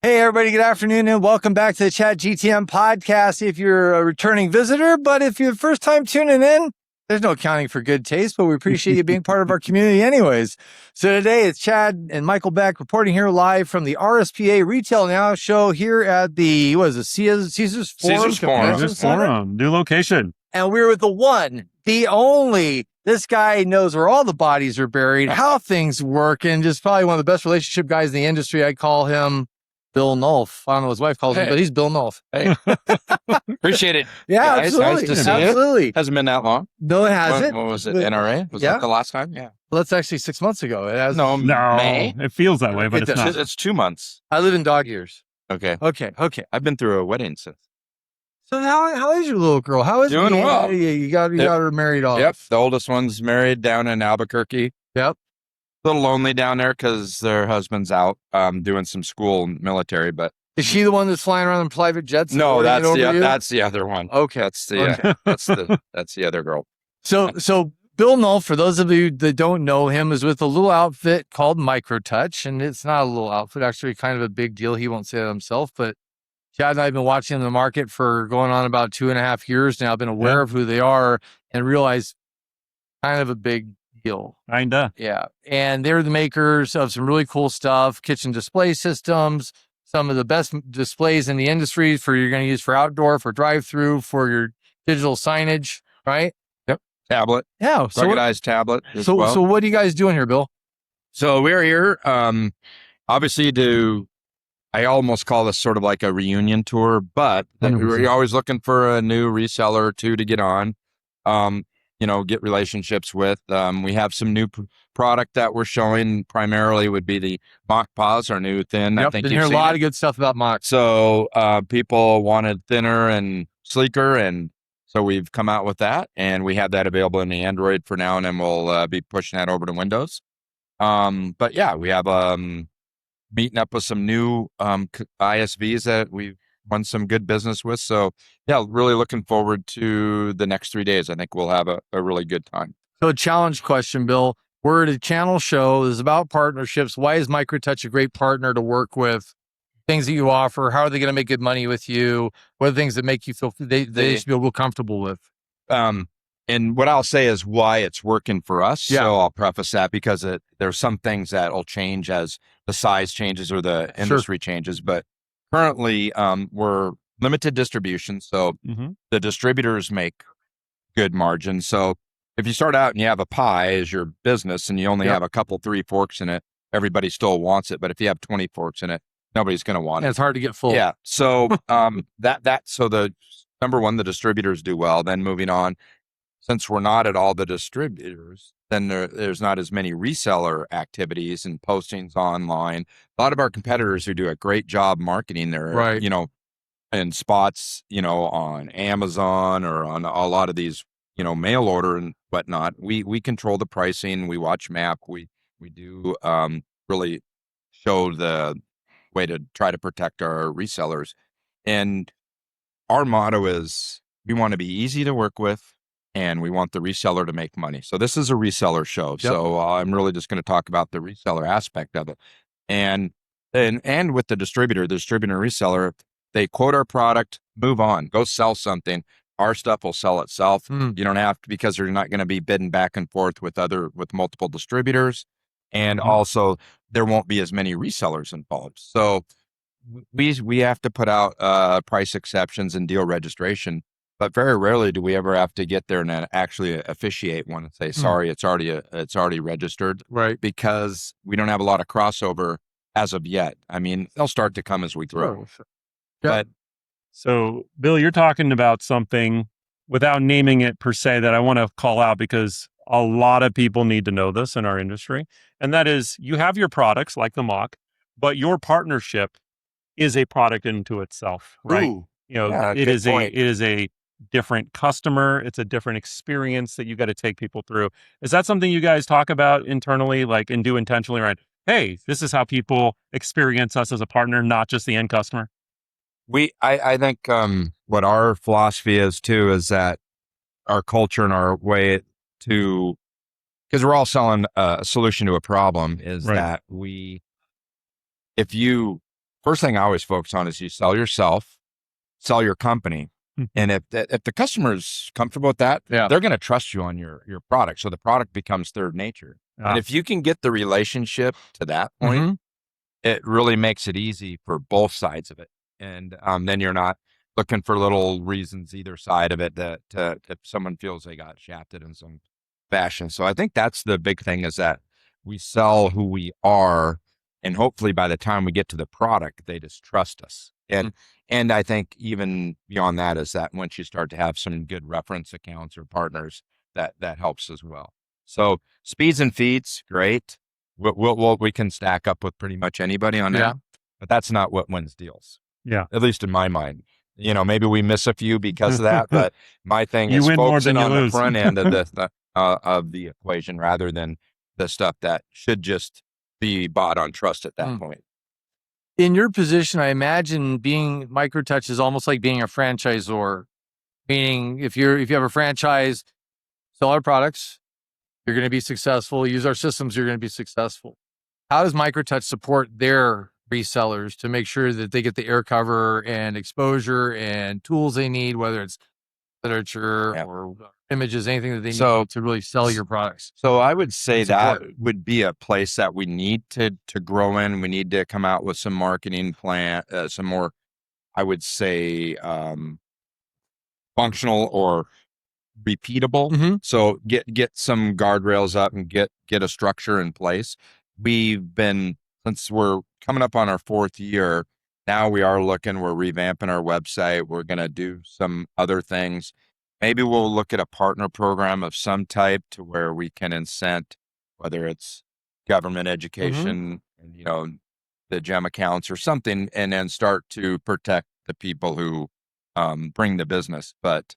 Hey, everybody. Good afternoon and welcome back to the Chat GTM podcast. If you're a returning visitor, but if you're the first time tuning in, there's no accounting for good taste, but we appreciate you being part of our community anyways. So today it's Chad and Michael Beck reporting here live from the RSPA Retail Now show here at the, Caesars Forum Convention Center? New location. And we're with the one, the only, this guy knows where all the bodies are buried, how things work, and just probably one of the best relationship guys in the industry. I call him Bill Nolf. I don't know what his wife calls him, but he's Bill Nolf. Hey, appreciate it. Yeah, guys. absolutely. Nice to see Absolutely. you. Hasn't been that long. No, it hasn't. What was it? NRA? Was that the last time? Yeah. Well, that's actually 6 months ago. It has. No, May. It feels that way, but it's not. It's 2 months. I live in dog years. Okay. I've been through a wedding since. So how is your little girl? How is Doing well. You got her married off. Yep. The oldest one's married down in Albuquerque. Yep. A little lonely down there because their husband's out doing some school and military, but. Is she the one that's flying around in private jets? No, that's the other one. Okay. That's the other girl. So Bill Nulf, for those of you that don't know him, is with a little outfit called MicroTouch, and it's not a little outfit, actually kind of a big deal. He won't say that himself, but Chad and I have been watching the market for going on about 2.5 years now. I've been aware of who they are and realized kind of a big deal. Kinda. Yeah. And they're the makers of some really cool stuff, kitchen display systems, some of the best displays in the industry for you're going to use for outdoor, for drive-through, for your digital signage, right? Yep. Tablet. Yeah. Ruggedized tablet. So what are you guys doing here, Bill? So we're here, obviously I almost call this sort of like a reunion tour, but we're always looking for a new reseller or two to get on, get relationships with. We have some new product that we're showing. Primarily would be the Mock Pause, our new thin. Yep, I think been hear a lot of good stuff about Mock. So people wanted thinner and sleeker, and so we've come out with that, and we have that available in the Android for now, and then we'll be pushing that over to Windows. But yeah, we have meeting up with some new ISVs that we've won some good business with. So yeah, really looking forward to the next 3 days. I think we'll have a really good time. So a challenge question, Bill. We're at a channel show. This is about partnerships. Why is MicroTouch a great partner to work with? Things that you offer, how are they going to make good money with you? What are the things that make you feel they should be real comfortable with? And what I'll say is why it's working for us. Yeah. So I'll preface that because there's some things that will change as the size changes or the industry changes. But currently, we're limited distribution. So the distributors make good margins. So if you start out and you have a pie as your business and you only have a couple, 3 forks in it, everybody still wants it. But if you have 20 forks in it, nobody's going to want it. It's hard to get full. Yeah. So so the number one, the distributors do well. Then moving on, since we're not at all the distributors, then there's not as many reseller activities and postings online. A lot of our competitors who do a great job marketing their, in spots, on Amazon or on a lot of these, mail order and whatnot. We control the pricing. We watch MAP. We do really show the way to try to protect our resellers. And our motto is we want to be easy to work with, and we want the reseller to make money. So this is a reseller show. Yep. So I'm really just going to talk about the reseller aspect of it. And with the distributor and reseller, they quote our product, move on, go sell something. Our stuff will sell itself. You don't have to, because you're not going to be bidding back and forth with multiple distributors. And also there won't be as many resellers involved. So we have to put out price exceptions and deal registration. But very rarely do we ever have to get there and actually officiate one and say, sorry, it's already registered. Right. Because we don't have a lot of crossover as of yet. I mean, they'll start to come as we grow. Sure. But so, Bill, you're talking about something without naming it per se that I want to call out because a lot of people need to know this in our industry. And that is, you have your products like the Mock, but your partnership is a product into itself, right? Ooh, it is a different customer. It's a different experience that you got to take people through. Is that something you guys talk about internally, and do intentionally, right? Hey, this is how people experience us as a partner, not just the end customer. I think what our philosophy is too is that our culture and our way to, because we're all selling a solution to a problem, is that if you first thing I always focus on is you sell yourself, sell your company. And if the customer's comfortable with that, they're going to trust you on your product. So the product becomes third nature. And if you can get the relationship to that point, it really makes it easy for both sides of it. And then you're not looking for little reasons either side of it that if someone feels they got shafted in some fashion. So I think that's the big thing, is that we sell who we are. And hopefully by the time we get to the product, they just trust us. And I think even beyond that is that once you start to have some good reference accounts or partners, that helps as well. So speeds and feeds, great. We can stack up with pretty much anybody on that, but that's not what wins deals. Yeah. At least in my mind. Maybe we miss a few because of that, but my thing You is win more focusing than you on lose. the front end of the equation rather than the stuff that should just be bought on trust at that point. In your position, I imagine being MicroTouch is almost like being a franchisor, meaning if you have a franchise, sell our products, you're going to be successful. Use our systems, you're going to be successful. How does MicroTouch support their resellers to make sure that they get the air cover and exposure and tools they need, whether it's literature or images, anything that they need to really sell your products? So I would say that would be a place that we need to grow in. We need to come out with some marketing plan, some more, I would say, functional or repeatable. So get some guardrails up and get a structure in place. Since we're coming up on our 4th year, now we're revamping our website. We're going to do some other things. Maybe we'll look at a partner program of some type to where we can incent, whether it's government education, and, the GEM accounts or something, and then start to protect the people who bring the business. But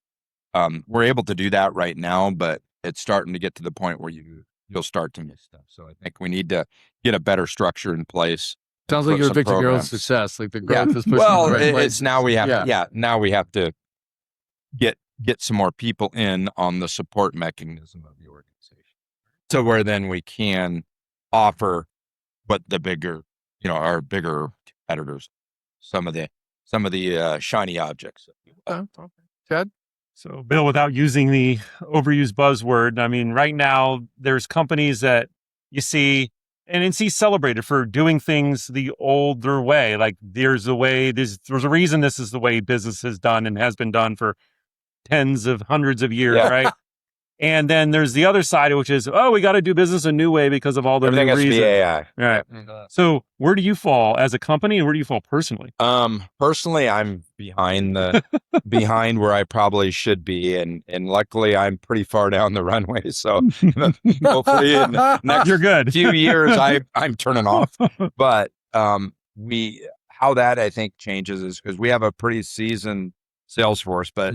we're able to do that right now, but it's starting to get to the point where you'll start to miss stuff. So I think we need to get a better structure in place. Sounds like you're Victor Girl's success. Like the growth is pushing. Well, the right place. it's now we have, now we have to get some more people in on the support mechanism of the organization, to where then we can offer what the bigger, our bigger competitors, some of the shiny objects. Okay. Ted? So, Bill, without using the overused buzzword, I mean, right now there's companies that you see and see celebrated for doing things the older way. Like there's a reason this is the way business is done and has been done for tens of hundreds of years, right? And then there's the other side, which is, we got to do business a new way because of all the Everything new has to reasons. be AI. Right. So where do you fall as a company, and where do you fall personally? Personally, I'm behind where I probably should be, and luckily I'm pretty far down the runway. So hopefully in the next You're good. few years I'm turning off. But how that I think changes is because we have a pretty seasoned sales force, but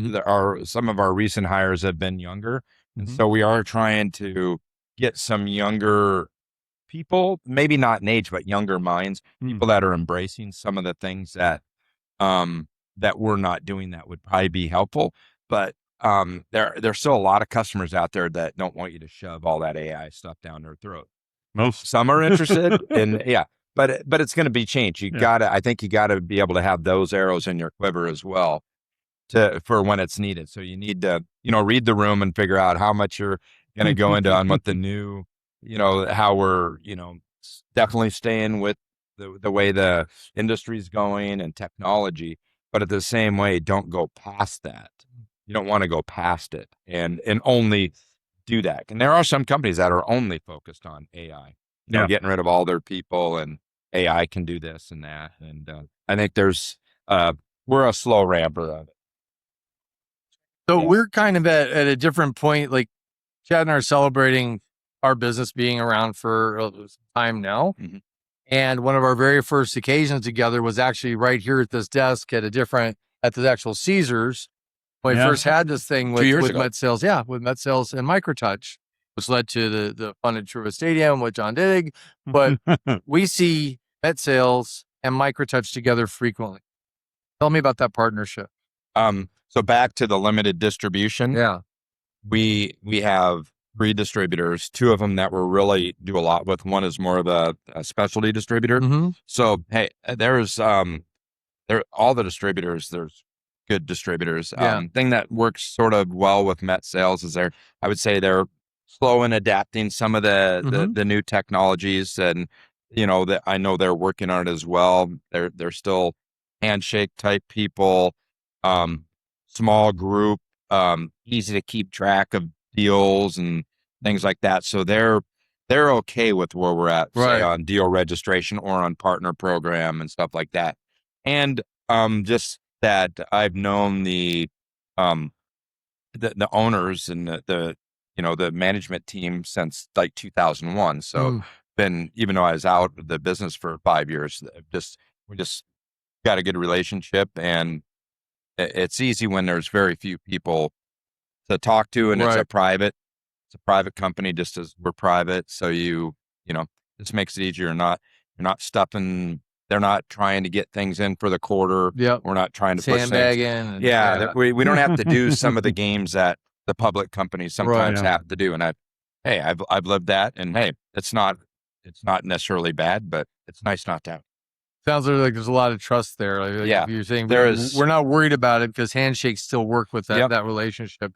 some of our recent hires have been younger. And so we are trying to get some younger people, maybe not in age, but younger minds, people that are embracing some of the things that we're not doing that would probably be helpful. But there's still a lot of customers out there that don't want you to shove all that AI stuff down their throat. Some are interested in, but it's going to be changed. I think you gotta be able to have those arrows in your quiver as well for when it's needed. So you need to, read the room and figure out how much you're going to go into on what the new, how we're, definitely staying with the way the industry's going and technology, but at the same way, don't go past that. You don't want to go past it and only do that. And there are some companies that are only focused on AI, getting rid of all their people, and AI can do this and that. And I think we're a slow ramper of it. So we're kind of at a different point. Like Chad and I are celebrating our business being around for some time now. And one of our very first occasions together was actually right here at this desk at the actual Caesars. When I first had this thing with MetSales, with MetSales and MicroTouch, which led to the funded Truist Stadium with John Digg. But we see MetSales and MicroTouch together frequently. Tell me about that partnership. So back to the limited distribution. Yeah. We have 3 distributors, 2 of them that we're really do a lot with. One is more of a specialty distributor. Mm-hmm. So, hey, there's all the distributors, there's good distributors. Yeah. Thing that works sort of well with MetSales is I would say they're slow in adapting some of the new technologies, and that I know they're working on it as well. They're still handshake type people, small group, easy to keep track of deals and things like that. So they're okay with where we're at, say Right. on deal registration or on partner program and stuff like that. And just that I've known the owners and the management team since like 2001. So been, even though I was out of the business for 5 years, we just got a good relationship, and it's easy when there's very few people to talk to, and Right. it's a private company, just as we're private. So this makes it easier. You're not stuffing. They're not trying to get things in for the quarter. Yep. We're not trying to push things. Sandbagging. Yeah. We don't have to do some of the games that the public companies sometimes Right. have to do. And I've lived that, and hey, it's not necessarily bad, but it's nice not to have. Sounds like there's a lot of trust there. Like Yeah, you're saying we're not worried about it because handshakes still work with that Yep. that relationship.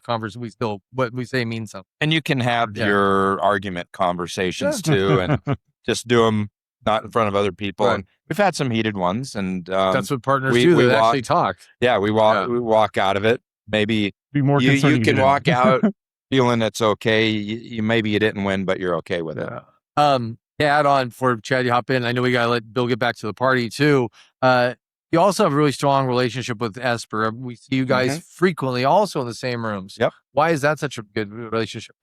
What we say means something. And you can have Yeah. your argument conversations too, and just do them not in front of other people. Right. And we've had some heated ones, and That's what partners we do. They walk- actually talk. yeah, we walk out of it. Maybe Be more you concerned can didn't. walk out feeling it's okay. You maybe you didn't win, but you're okay with it. To add on for Chad, you hop in. I know we got to let Bill get back to the party too. You also have a really strong relationship with Esper. We see you guys frequently also in the same rooms. Yep. Why is that such a good relationship?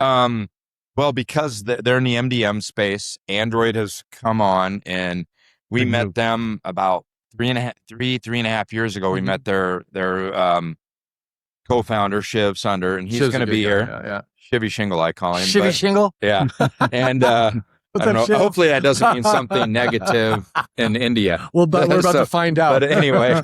Well, because they're in the MDM space. Android has come on, and we met them about 3.5 years ago. We met their co-founder, Shiv Sunder, and he's Shiv's going a to be good here. guy, yeah. Shivy Shingle, I call him. Shivy Shingle? Yeah. And I don't know. Shiv? Hopefully that doesn't mean something negative in India. Well, but we're about to find out. But anyway,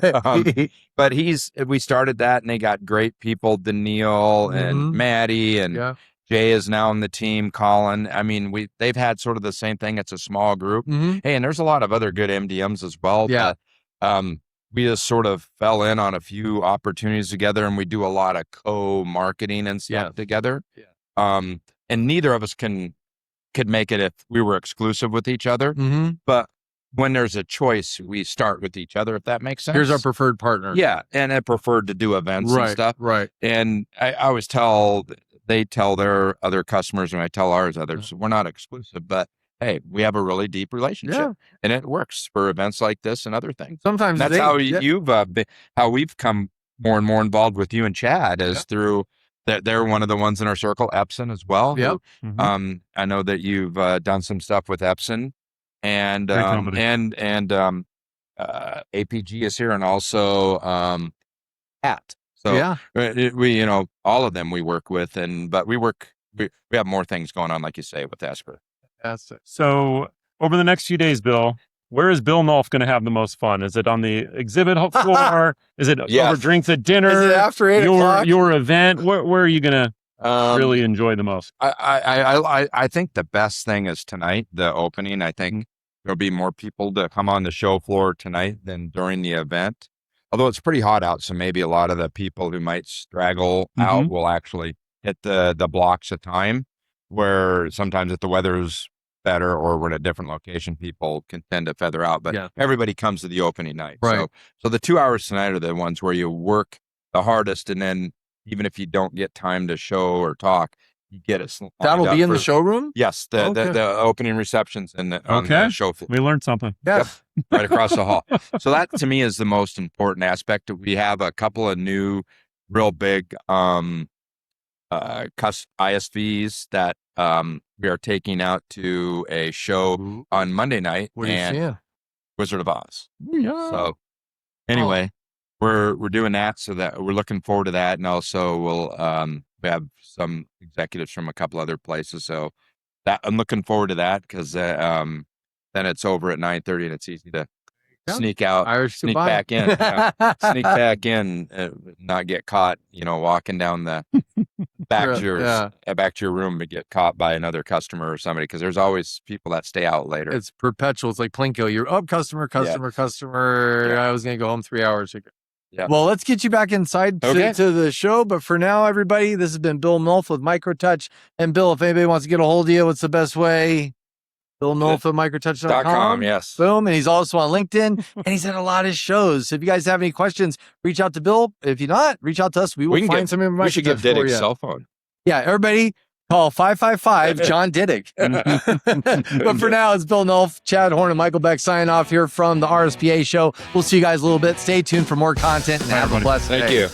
but we started that, and they got great people, Daniil and Maddie, and Jay is now on the team, Colin. I mean, they've had sort of the same thing. It's a small group. Hey, and there's a lot of other good MDMs as well. Yeah. But, we just sort of fell in on a few opportunities together, and we do a lot of co-marketing and stuff together. Yeah. And neither of us could make it if we were exclusive with each other. But when there's a choice, we start with each other, if that makes sense. Here's our preferred partner. Yeah. And I preferred to do events and stuff. Right. And I always they tell their other customers, and I tell ours others, we're not exclusive, but hey, we have a really deep relationship, and it works for events like this and other things. Sometimes that's how how we've come more and more involved with you and Chad is through that. They're one of the ones in our circle, Epson as well. Yep. Who, I know that you've done some stuff with Epson, and APG is here, and also Hat. So we all of them we work with, but we have more things going on, like you say, with Esper. So over the next few days, Bill, where is Bill Nolf going to have the most fun? Is it on the exhibit floor? Is it over drinks at dinner? Is it after 8 o'clock? Your event? Where are you going to really enjoy the most? I think the best thing is tonight, the opening. I think there'll be more people to come on the show floor tonight than during the event. Although it's pretty hot out, so maybe a lot of the people who might straggle out will actually hit the blocks of time, where sometimes if the weather's better or we're in a different location, people can tend to feather out. But everybody comes to the opening night. Right. So the 2 hours tonight are the ones where you work the hardest, and then even if you don't get time to show or talk, you get it. That'll be in the showroom? Yes, the opening receptions on the show floor. We learned something. Yeah. Yep, right across the hall. So that to me is the most important aspect. We have a couple of new, real big ISVs that we are taking out to a show on Monday night. What are you seeing? Wizard of Oz. Yeah. So anyway, we're doing that, so that we're looking forward to that, and also we'll we have some executives from a couple other places. So that I'm looking forward to that, because then it's over at 9:30, and it's easy to sneak back in, not get caught, walking down the back to your room to get caught by another customer or somebody, because there's always people that stay out later. It's perpetual. It's like Plinko. You're up, customer. Yeah. I was going to go home 3 hours ago. Yeah. Well, let's get you back inside to the show. But for now, everybody, this has been Bill Nolf with MicroTouch. And Bill, if anybody wants to get a hold of you, what's the best way? Bill Nolf at MicroTouch.com. Yes. Boom. And he's also on LinkedIn and he's at a lot of shows. So if you guys have any questions, reach out to Bill. If you're not, reach out to us. We will find some information. We should give Diddick's cell phone. Yeah, everybody call 555 John Diddick. But for now, it's Bill Nulf, Chad Horn, and Michael Beck signing off here from the RSPA Show. We'll see you guys a little bit. Stay tuned for more content and have a blessed day. Thank you.